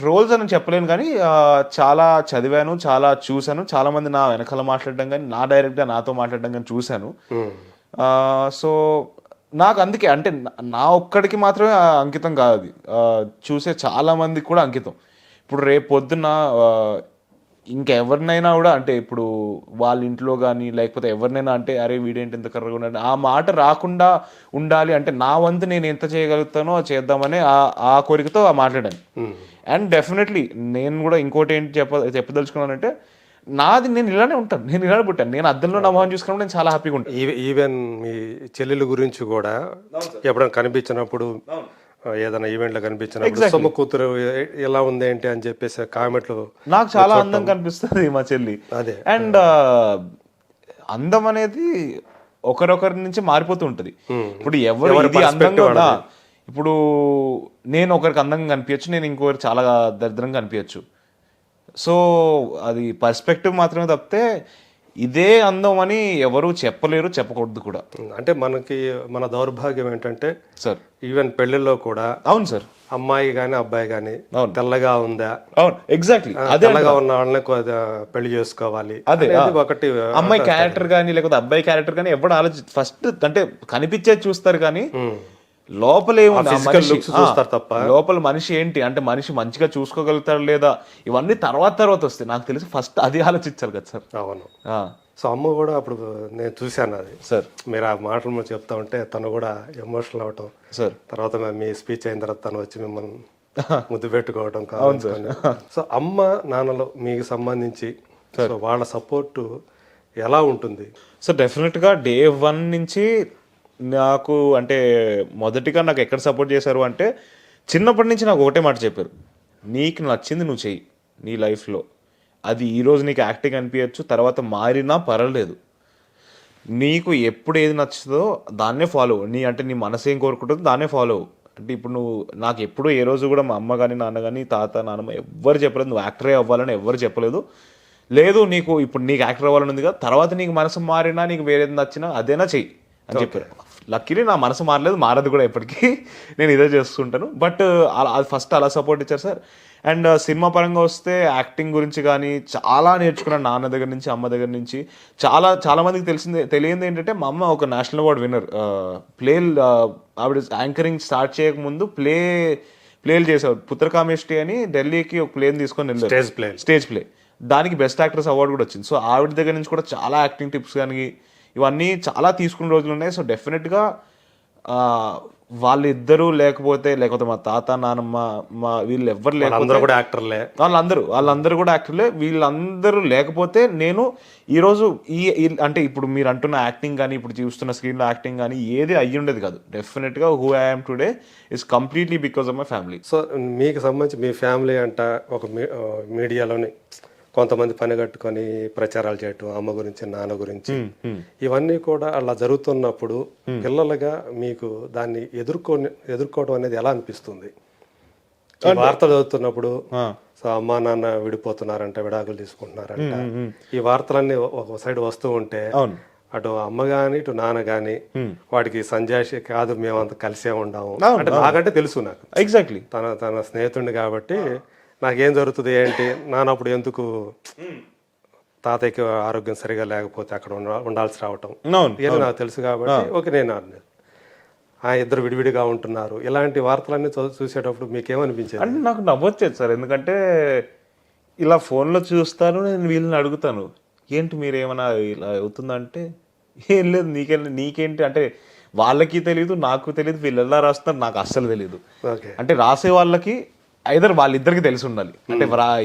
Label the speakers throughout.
Speaker 1: Roles అని చెప్పలేను కానీ చాలా చదివాను, చాలా చూసాను. చాలా మంది నా వెనకాల మాట్లాడడం గానీ, డైరెక్ట్‌గా నాతో మాట్లాడడం గానీ చూసాను. సో, నాకు అందుకే అంటే నా ఒక్కడికి మాత్రమే అంకితం కాదది. చూసే చాలా మందికి కూడా అంకితం. ఇప్పుడు రేపు పొద్దున్న ఇంకెవరినైనా గూడా అంటే ఇప్పుడు వాళ్ళ ఇంట్లో గానీ, లేకపోతే ఎవరినైనా అంటే, "అరే! వీడేంటి ఇంత కర్రగా ఉన్నాడు" ఆ మాట రాకుండా ఉండాలి అంటే, నా వంతు నేను ఎంత చేయగలుగుతానో అది చేద్దామని ఆ కోరికతో మాట్లాడాను. అండ్ డెఫినెట్‌లీ నేను గూడా ఇంకోటేంటి చెప్పదలుచుకున్నానంటే, నేను ఇలానే ఉంటాను. నేను ఇలానే పుట్టాను. నేను అద్దంలో నా మొహం చూసుకున్నప్పుడు నేను చాలా హ్యాపీగా ఉంటాను.
Speaker 2: ఈవెన్ మీ చెల్లెల గురించి కూడా ఎప్పుడైనా కనిపించినప్పుడు ఏదైనా ఈవెంట్లో కనిపించినప్పుడు సొమ్ము కూతురు ఎలా ఉంది ఏంటి అని చెప్పేసి కామెంట్లు
Speaker 1: నాకు చాలా అందంగా కనిపిస్తుంది మా చెల్లి.
Speaker 2: అదే.
Speaker 1: అండ్ అందం అనేది ఒకరొకరి నుంచి మారిపోతూ ఉంటది. ఇప్పుడు ఎవరు ఇది అందంగా ఇప్పుడు నేను ఒకరికి అందంగా కనిపించచ్చు, నేను ఇంకొకరికి చాలా దరిద్రంగా కనిపించచ్చు. సో అది పర్స్పెక్టివ్ మాత్రమే తప్పితే ఇదే అందం అని ఎవరు చెప్పలేరు, చెప్పకూడదు కూడా.
Speaker 2: అంటే మన దౌర్భాగ్యం ఏంటంటే
Speaker 1: సార్,
Speaker 2: ఈవెన్ పెళ్లిలో కూడా
Speaker 1: అవును సార్,
Speaker 2: అమ్మాయి గాని అబ్బాయి గాని తెల్లగా ఉందా,
Speaker 1: అవును ఎగ్జాక్ట్లీ
Speaker 2: తెల్లగా ఉన్న వాళ్ళని పెళ్లి చేసుకోవాలి,
Speaker 1: అదే
Speaker 2: ఒకటి
Speaker 1: అమ్మాయి క్యారెక్టర్ కానీ లేకపోతే అబ్బాయి క్యారెక్టర్ కానీ ఎవరు ఫస్ట్ అంటే కనిపించేది చూస్తారు కానీ లోపల
Speaker 2: చూస్తారు తప్ప
Speaker 1: లోపల మనిషి ఏంటి అంటే మనిషి మంచిగా చూసుకోగలుగుతాడు లేదా ఇవన్నీ తర్వాత వస్తాయి. నాకు తెలిసి ఫస్ట్ అది ఆలోచించాలి కదా సార్.
Speaker 2: అవును. సో అమ్మ కూడా అప్పుడు నేను చూశాను అది సార్. మీరు ఆ మాటలు చెప్తా ఉంటే తను కూడా ఎమోషనల్ అవటం సార్. తర్వాత మీ స్పీచ్ అయిన తర్వాత తను వచ్చి మిమ్మల్ని ముద్దు పెట్టుకోవడం కావాలి. సో అమ్మ నాన్నలో మీకు సంబంధించి వాళ్ళ సపోర్టు ఎలా ఉంటుంది?
Speaker 1: సో డెఫినెట్గా డే 1 నుంచి నాకు అంటే మొదటిగా నాకు ఎక్కడ సపోర్ట్ చేశారు అంటే చిన్నప్పటి నుంచి నాకు ఒకటే మాట చెప్పారు, నీకు నచ్చింది నువ్వు చెయ్యి నీ లైఫ్లో. అది ఈరోజు నీకు యాక్టింగ్ అనిపించచ్చు, తర్వాత మారినా పర్వాలేదు, నీకు ఎప్పుడు ఏది నచ్చుతుందో దాన్నే ఫాలో నీ మనసు ఏం కోరుకుంటుందో దాన్నే ఫాలో. అంటే ఇప్పుడు నువ్వు నాకు ఎప్పుడు ఏ రోజు కూడా మా అమ్మ కానీ నాన్న కానీ తాత నాన్నమ్మ ఎవ్వరు చెప్పలేదు నువ్వు యాక్టరే అవ్వాలని ఎవ్వరు చెప్పలేదు. లేదు నీకు ఇప్పుడు నీకు యాక్టర్ అవ్వాలని ఉంది కదా, తర్వాత నీకు మనసు మారినా నీకు వేరేది నచ్చినా అదేనా చెయ్యి అని చెప్పారు. లక్కీలీ నా మనసు మారదు కూడా ఎప్పటికీ, నేను ఇదే చేస్తుంటాను. బట్ అది ఫస్ట్ అలా సపోర్ట్ ఇచ్చారు సార్. అండ్ సినిమా పరంగా వస్తే యాక్టింగ్ గురించి కానీ చాలా నేర్చుకున్నాను నాన్న దగ్గర నుంచి, అమ్మ దగ్గర నుంచి. చాలా మందికి తెలియంది ఏంటంటే మా అమ్మ ఒక నేషనల్ అవార్డ్ విన్నర్. ఆవిడ యాంకరింగ్ స్టార్ట్ చేయకముందు ప్లేలు చేసేవారు. పుత్రకామేష్టి అని ఢిల్లీకి ఒక ప్లేని తీసుకొని వెళ్ళారు, స్టేజ్ ప్లే. దానికి బెస్ట్ యాక్ట్రెస్ అవార్డు కూడా వచ్చింది. సో ఆవిడ దగ్గర నుంచి కూడా చాలా యాక్టింగ్ టిప్స్ కానీ ఇవన్నీ చాలా తీసుకున్న రోజులు ఉన్నాయి. సో డెఫినెట్గా వాళ్ళిద్దరూ లేకపోతే మా తాత నాన్నమ్మ వీళ్ళు ఎవ్వరు లేకపోతే వాళ్ళందరూ కూడా యాక్టర్లే. వీళ్ళందరూ లేకపోతే నేను ఈరోజు అంటే ఇప్పుడు మీరు అంటున్న యాక్టింగ్ కానీ ఇప్పుడు చూస్తున్న స్క్రీన్లో యాక్టింగ్ కానీ ఏది అయ్యి ఉండేది కాదు. డెఫినెట్గా who I am today is completely because of my family.
Speaker 2: So మీకు సంబంధించి మీ ఫ్యామిలీ అంట ఒక మీడియాలోని కొంతమంది పని కట్టుకొని ప్రచారాలు చేయటం అమ్మ గురించి నాన్న గురించి ఇవన్నీ కూడా అలా జరుగుతున్నప్పుడు పిల్లలుగా మీకు దాన్ని ఎదుర్కోవడం అనేది ఎలా అనిపిస్తుంది? వార్తలు చదువుతున్నప్పుడు సో అమ్మా నాన్న విడిపోతున్నారంట, విడాకులు తీసుకుంటున్నారంట, ఈ వార్తలన్నీ ఒక సైడ్ వస్తూ ఉంటే అటు అమ్మ గాని ఇటు నాన్న గాని వాడికి సంజాషి కాదు మేమంతా కలిసే ఉండాము అంటే నాకంటే తెలుసు, నాకు ఎగ్జాక్ట్లీ తన స్నేహితుడిని కాబట్టి నాకేం జరుగుతుంది ఏంటి, నాన్నప్పుడు ఎందుకు తాతయ్యకి ఆరోగ్యం సరిగా లేకపోతే అక్కడ ఉండాల్సి రావటం ఇవన్నీ నాకు తెలుసు కాబట్టి ఓకే నేను ఇద్దరు విడివిడిగా ఉంటున్నారు ఇలాంటి వార్తలన్నీ చూసేటప్పుడు మీకేమనిపించేది?
Speaker 1: అంటే నాకు నవ్వొచ్చేది సార్. ఎందుకంటే ఇలా ఫోన్లో చూస్తాను, నేను వీళ్ళని అడుగుతాను ఏంటి మీరేమైనా ఇలా అవుతుందంటే ఏం లేదు నీకేంటి అంటే వాళ్ళకి తెలియదు నాకు తెలియదు, వీళ్ళు ఎలా రాస్తున్నారు నాకు అస్సలు తెలియదు. అంటే రాసే వాళ్ళకి ఐదర్ వాళ్ళిద్దరికి తెలిసి ఉండాలి. అంటే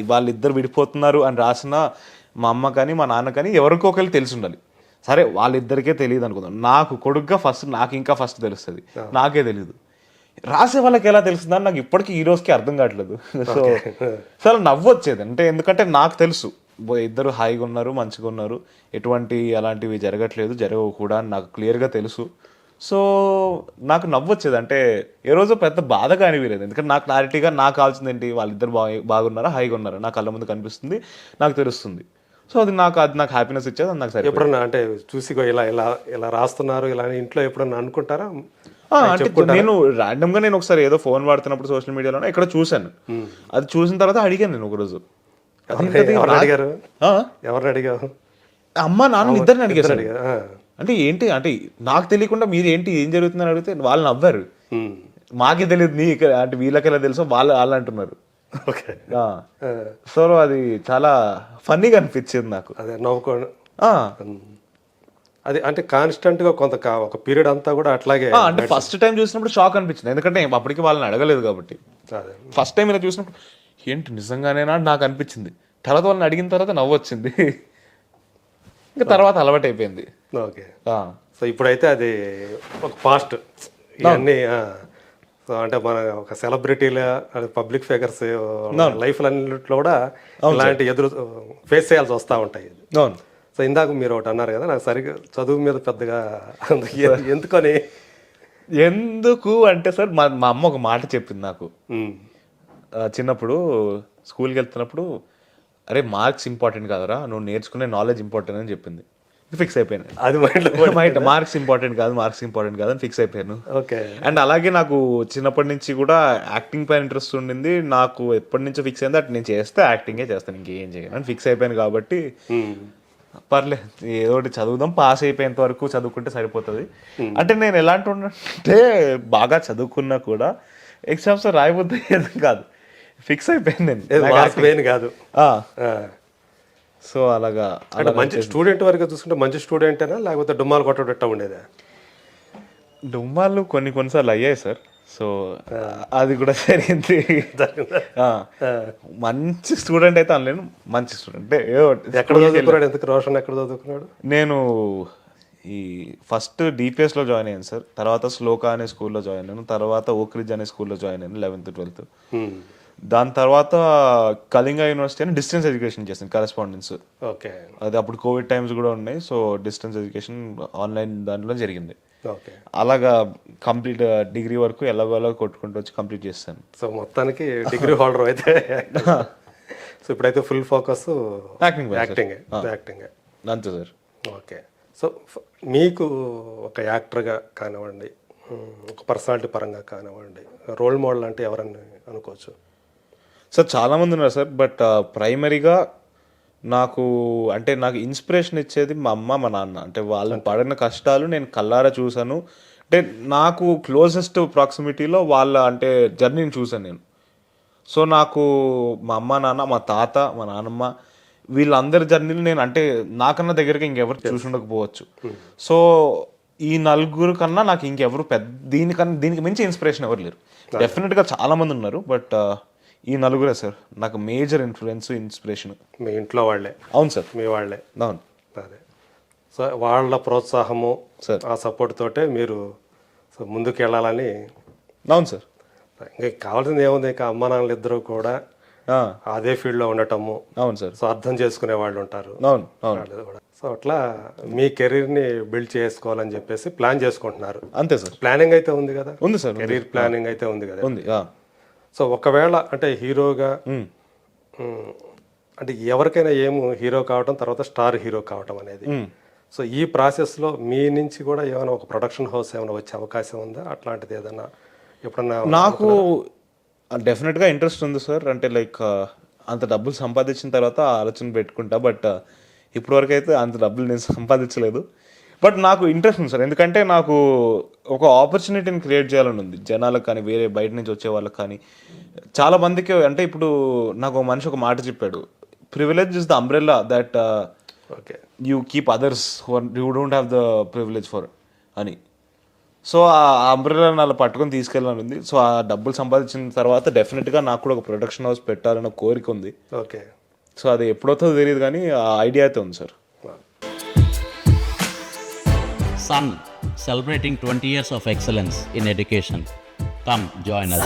Speaker 1: వాళ్ళిద్దరు విడిపోతున్నారు అని రాసిన మా అమ్మ కానీ మా నాన్న కానీ ఎవరికో ఒకరికి తెలిసి ఉండాలి. సరే వాళ్ళిద్దరికే తెలియదు అనుకుందాం, నాకు కొడుకుగా నాకు ఇంకా ఫస్ట్ తెలుస్తుంది, నాకే తెలియదు. రాసే వాళ్ళకి ఎలా తెలుస్తుందని నాకు ఇప్పటికీ ఈ రోజుకి అర్థం కావట్లేదు. సో చాలా నవ్వు వచ్చేది. అంటే ఎందుకంటే నాకు తెలుసు ఇద్దరు హాయిగా ఉన్నారు, మంచిగా ఉన్నారు, ఎటువంటి అలాంటివి జరగవు కూడా అని నాకు క్లియర్గా తెలుసు. సో నాకు నవ్వొచ్చేది. అంటే ఏ రోజు పెద్ద బాధగా అనిపించలేదు. ఎందుకంటే నాకు క్లారిటీగా నాకు కావాల్సింది ఏంటి, వాళ్ళిద్దరు బాగున్నారా హాయిగా ఉన్నారా నా కళ్ళ ముందు కనిపిస్తుంది, నాకు తెలుస్తుంది. సో అది నాకు హ్యాపీనెస్ ఇచ్చేది. అది నాకు సరే.
Speaker 2: ఎప్పుడన్నా అంటే చూసి ఇలా రాస్తున్నారు ఇలా ఇంట్లో ఎప్పుడన్నా అనుకుంటారా?
Speaker 1: అంటే నేను ర్యాండమ్ గా నేను ఒకసారి ఏదో ఫోన్ వాడుతున్నప్పుడు సోషల్ మీడియాలో ఎక్కడ చూశాను. అది చూసిన తర్వాత అడిగాను నేను ఒకరోజు,
Speaker 2: ఎవరిని అడిగారు?
Speaker 1: ఆ?
Speaker 2: ఎవరిని అడిగావు?
Speaker 1: అమ్మ నాన్న ఇద్దరిని అడిగారు.
Speaker 2: అడిగా
Speaker 1: అంటే ఏంటి అంటే నాకు తెలియకుండా మీరు ఏంటి ఏం జరుగుతుందని అడిగితే వాళ్ళు నవ్వారు. మాకే తెలియదు నీ అంటే వీళ్ళకి ఎలా తెలుసో వాళ్ళు అంటున్నారు.
Speaker 2: ఓకే.
Speaker 1: సో అది చాలా ఫన్నీగా అనిపించింది నాకు.
Speaker 2: అదే నవ్వుకోండి. అది అంటే కాన్స్టెంట్ గా కొంత ఒక పీరియడ్ అంతా కూడా అట్లాగే.
Speaker 1: అంటే ఫస్ట్ టైం చూసినప్పుడు షాక్ అనిపించింది, ఎందుకంటే అప్పటికి వాళ్ళని అడగలేదు కాబట్టి.
Speaker 2: అదే
Speaker 1: ఫస్ట్ టైం ఇలా చూసినప్పుడు ఏంటి నిజంగానేనా అని నాకు అనిపించింది. తర్వాత వాళ్ళని అడిగిన తర్వాత నవ్వు వచ్చింది. ఇంకా తర్వాత అలవాటు అయిపోయింది.
Speaker 2: ఓకే. సో ఇప్పుడైతే అది ఒక పాస్ట్ ఇవన్నీ. సో అంటే మన ఒక సెలబ్రిటీల పబ్లిక్ ఫిగర్స్ లైఫ్ అన్నింటిలో కూడా ఇలాంటి ఫేస్ చేయాల్సి వస్తూ ఉంటాయి.
Speaker 1: అవును.
Speaker 2: సో ఇందాక మీరు ఒకటి అన్నారు కదా, నాకు సరిగ్గా చదువు మీద పెద్దగా
Speaker 1: ఎందుకు అంటే సార్ మా అమ్మ ఒక మాట చెప్పింది నాకు చిన్నప్పుడు. స్కూల్కి వెళ్తున్నప్పుడు, అరే మార్క్స్ ఇంపార్టెంట్ కాదురా, నువ్వు నేర్చుకునే నాలెడ్జ్ ఇంపార్టెంట్ అని చెప్పింది. ఫిక్స్ అయిపోయాను.
Speaker 2: అది
Speaker 1: మార్క్స్ ఇంపార్టెంట్ కాదు అని ఫిక్స్ అయిపోయాను.
Speaker 2: ఓకే.
Speaker 1: అండ్ అలాగే నాకు చిన్నప్పటి నుంచి కూడా యాక్టింగ్ పైన ఇంట్రెస్ట్ ఉండింది. నాకు ఎప్పటి నుంచో ఫిక్స్ అయింది అటు నేను చేస్తే యాక్టింగే చేస్తాను, ఇంకేం చేయను అని ఫిక్స్ అయిపోయాను. కాబట్టి పర్లేదు ఏదో ఒకటి చదువుదాం, పాస్ అయిపోయేంత వరకు చదువుకుంటే సరిపోతుంది. అంటే నేను ఎలాంటి అంటే బాగా చదువుకున్నా కూడా ఎగ్జామ్స్ రాయబోద్దు కాదు, ఫిక్స్ అయిపోయింది నేను
Speaker 2: కాదు.
Speaker 1: సో అలాగా
Speaker 2: మంచి స్టూడెంట్ వరకు చూసుకుంటే మంచి స్టూడెంటేనా లేకపోతే డుమ్మాలు కొట్టడం ఉండేదా?
Speaker 1: డుమ్మాలు కొన్నిసార్లు అయ్యాయి సార్. సో అది కూడా జరిగింది. మంచి స్టూడెంట్ అయితే అనలేను, మంచి స్టూడెంట్.
Speaker 2: ఎక్కడ చదువుకున్నాడు? ఎందుకు రోషన్ ఎక్కడ చదువుకున్నాడు?
Speaker 1: నేను ఈ ఫస్ట్ డిపిఎస్ లో జాయిన్ అయ్యాను సార్, తర్వాత శ్లోక అనే స్కూల్లో జాయిన్ అయ్యాను, తర్వాత ఓక్రిడ్జ్ అనే స్కూల్లో జాయిన్ అయ్యాను 11th 12th. దాని తర్వాత కళింగ యూనివర్సిటీ అని డిస్టెన్స్ ఎడ్యుకేషన్ చేశాను, కరెస్పాండెన్స్.
Speaker 2: ఓకే.
Speaker 1: అది అప్పుడు కోవిడ్ టైమ్స్ కూడా ఉన్నాయి. సో డిస్టెన్స్ ఎడ్యుకేషన్ ఆన్లైన్ దాంట్లో జరిగింది.
Speaker 2: ఓకే.
Speaker 1: అలాగా కంప్లీట్ డిగ్రీ వరకు ఎలాగోలా కొట్టుకుంటూ వచ్చి కంప్లీట్ చేస్తాను.
Speaker 2: సో మొత్తానికి డిగ్రీ హోల్డర్ అయితే. సో ఇప్పుడైతే ఫుల్ ఫోకస్ యాక్టింగ్.
Speaker 1: అంతే సార్.
Speaker 2: ఓకే. సో మీకు ఒక యాక్టర్గా కానివ్వండి, ఒక పర్సనాలిటీ పరంగా కానివ్వండి, రోల్ మోడల్ అంటే ఎవరని అనుకోవచ్చు?
Speaker 1: సార్ చాలామంది ఉన్నారు సార్, బట్ ప్రైమరీగా నాకు ఇన్స్పిరేషన్ ఇచ్చేది మా అమ్మ మా నాన్న. అంటే వాళ్ళు పడిన కష్టాలు నేను కళ్ళారా చూశాను. అంటే నాకు క్లోజెస్ట్ ప్రాక్సిమిటీలో వాళ్ళ అంటే జర్నీని చూశాను నేను. సో నాకు మా అమ్మ నాన్న, మా తాత, మా నాన్నమ్మ వీళ్ళందరి జర్నీలు నేను అంటే నాకన్నా దగ్గరగా ఇంకెవరు చూసి ఉండకపోవచ్చు. సో ఈ నలుగురు కన్నా నాకు ఇంకెవరు దీనికి మించి ఇన్స్పిరేషన్ ఎవరు లేరు. డెఫినెట్గా చాలా మంది ఉన్నారు, బట్ ఈ నలుగురే సార్ నాకు మేజర్ ఇన్స్పిరేషన్.
Speaker 2: మీ ఇంట్లో వాళ్ళే?
Speaker 1: అవును సార్,
Speaker 2: మీ వాళ్ళే.
Speaker 1: అవును.
Speaker 2: అదే. సో వాళ్ళ ప్రోత్సాహము
Speaker 1: సార్,
Speaker 2: ఆ సపోర్ట్ తోటే మీరు సో ముందుకు వెళ్ళాలని.
Speaker 1: అవును సార్.
Speaker 2: ఇంకా కావాల్సింది ఏముంది, ఇక అమ్మ నాన్నలు ఇద్దరు కూడా అదే ఫీల్డ్లో ఉండటము.
Speaker 1: అవును సార్.
Speaker 2: సో అర్థం చేసుకునే వాళ్ళు ఉంటారు.
Speaker 1: అవును అవును.
Speaker 2: సో అట్లా మీ కెరీర్ని బిల్డ్ చేసుకోవాలని చెప్పేసి ప్లాన్ చేసుకుంటున్నారు.
Speaker 1: అంతే సార్.
Speaker 2: ప్లానింగ్ అయితే ఉంది కదా?
Speaker 1: ఉంది సార్.
Speaker 2: కెరీర్ ప్లానింగ్ అయితే ఉంది కదా?
Speaker 1: ఉంది.
Speaker 2: సో ఒకవేళ అంటే హీరోగా అంటే ఎవరికైనా హీరో కావటం, తర్వాత స్టార్ హీరో కావటం అనేది, సో ఈ ప్రాసెస్లో మీ నుంచి కూడా ఏమైనా ఒక ప్రొడక్షన్ హౌస్ ఏమైనా వచ్చే అవకాశం ఉందా? అట్లాంటిది ఏదైనా ఎప్పుడన్నా?
Speaker 1: నాకు డెఫినెట్గా ఇంట్రెస్ట్ ఉంది సార్. అంటే లైక్ అంత డబ్బులు సంపాదించిన తర్వాత ఆలోచన పెట్టుకుంటా, బట్ ఇప్పటివరకు అయితే అంత డబ్బులు నేను సంపాదించలేదు. బట్ నాకు ఇంట్రెస్ట్ ఉంది సార్, ఎందుకంటే నాకు ఒక ఆపర్చునిటీని క్రియేట్ చేయాలని ఉంది జనాలకు కానీ, వేరే బయట నుంచి వచ్చే వాళ్ళకి కానీ. చాలా మందికి అంటే ఇప్పుడు నాకు ఒక మనిషి ఒక మాట చెప్పాడు, privilege is the umbrella that you keep others you don't have the privilege for అని. సో ఆ అంబ్రెల్లాని అలా పట్టుకొని తీసుకెళ్ళాలని ఉంది. సో ఆ డబ్బులు సంపాదించిన తర్వాత డెఫినెట్గా నాకు కూడా ఒక ప్రొడక్షన్ హౌస్ పెట్టాలన్న కోరిక ఉంది.
Speaker 2: ఓకే.
Speaker 1: సో అది ఎప్పుడవుతుందో తెలియదు కానీ ఆ ఐడియా అయితే ఉంది sir.
Speaker 3: Sun, celebrating 20 years of excellence in education. Come join us.